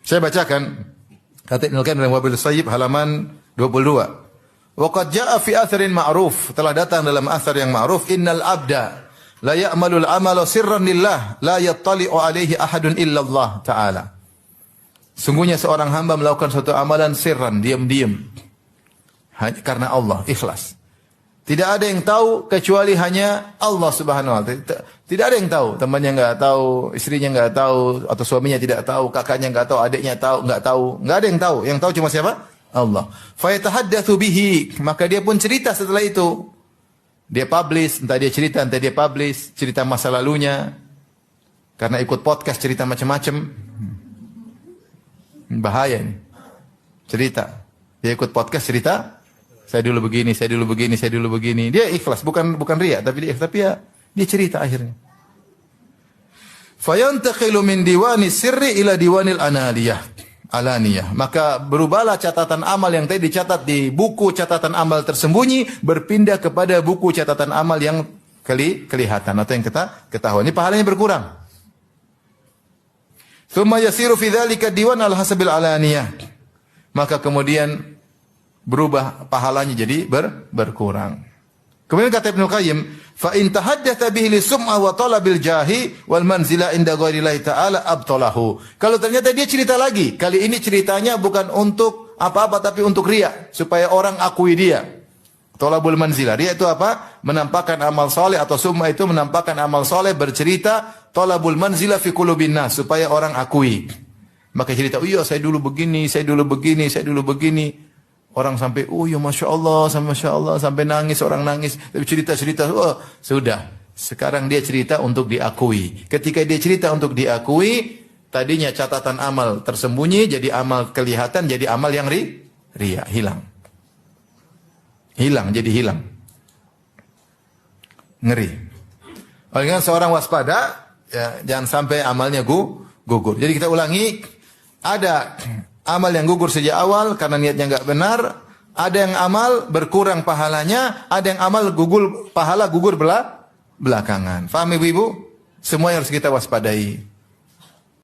Saya bacakan kata Ibnu Qayyim dalam Wabil Sayyib halaman 22. Wa qad jaa'a fi atharin ma'ruf, telah datang dalam athar yang ma'ruf, innal abda la ya'malu al-amala sirran lillah la yattali'u alaihi ahadun illa Allah taala. Sungguhnya seorang hamba melakukan suatu amalan sirran, diam-diam, hanya karena Allah, ikhlas. Tidak ada yang tahu kecuali hanya Allah Subhanahu wa taala. Tidak ada yang tahu, temannya enggak tahu, istrinya enggak tahu, atau suaminya tidak tahu, kakaknya enggak tahu, adiknya tahu, enggak tahu. Enggak ada yang tahu. Yang tahu cuma siapa? Allah. Fa yatahaddatsu bihi, maka dia pun cerita setelah itu. Dia publish, entah dia cerita, entah dia publish cerita masa lalunya. Karena ikut podcast cerita macam-macam. Bahaya ini. Cerita. Dia ikut podcast cerita, saya dulu begini, saya dulu begini, saya dulu begini. Dia ikhlas, bukan riya, tapi dia cerita akhirnya. Fayantaqilu min diwani sirri ila diwanil alaniyah. Maka berubahlah catatan amal yang tadi dicatat di buku catatan amal tersembunyi berpindah kepada buku catatan amal yang kelihatan atau yang kita ketahui. Ini pahalanya berkurang. Tsumma yasiru fi dzalika diwan al hasabil alaniyah. Maka kemudian berubah pahalanya jadi berkurang. Kemudian kata Ibnu Qayyim, fa in tahaddatsa bihi li sum'a wa talabil jahi wal manzila inda ghairillahi ta'ala abtalahu. Kalau ternyata dia cerita lagi, kali ini ceritanya bukan untuk apa-apa tapi untuk riya, supaya orang akui dia. Talabul manzilah, riya itu apa? Menampakkan amal soleh, atau sum'a itu menampakkan amal soleh, bercerita talabul manzilah fi qulubin nas, supaya orang akui. Maka cerita, "Oh iya, saya dulu begini, saya dulu begini, saya dulu begini." Orang sampai, "Oh ya Masya Allah, sampai nangis, orang nangis. Tapi cerita-cerita, oh sudah. Sekarang dia cerita untuk diakui. Ketika dia cerita untuk diakui, tadinya catatan amal tersembunyi, jadi amal kelihatan, jadi amal yang riya, hilang. Hilang, jadi hilang. Ngeri. Oleh karena seorang waspada, ya, jangan sampai amalnya gugur. Jadi kita ulangi, ada amal yang gugur sejak awal karena niatnya enggak benar, ada yang amal berkurang pahalanya, ada yang amal pahala gugur belakangan. Paham Ibu-ibu? Semua yang harus kita waspadai.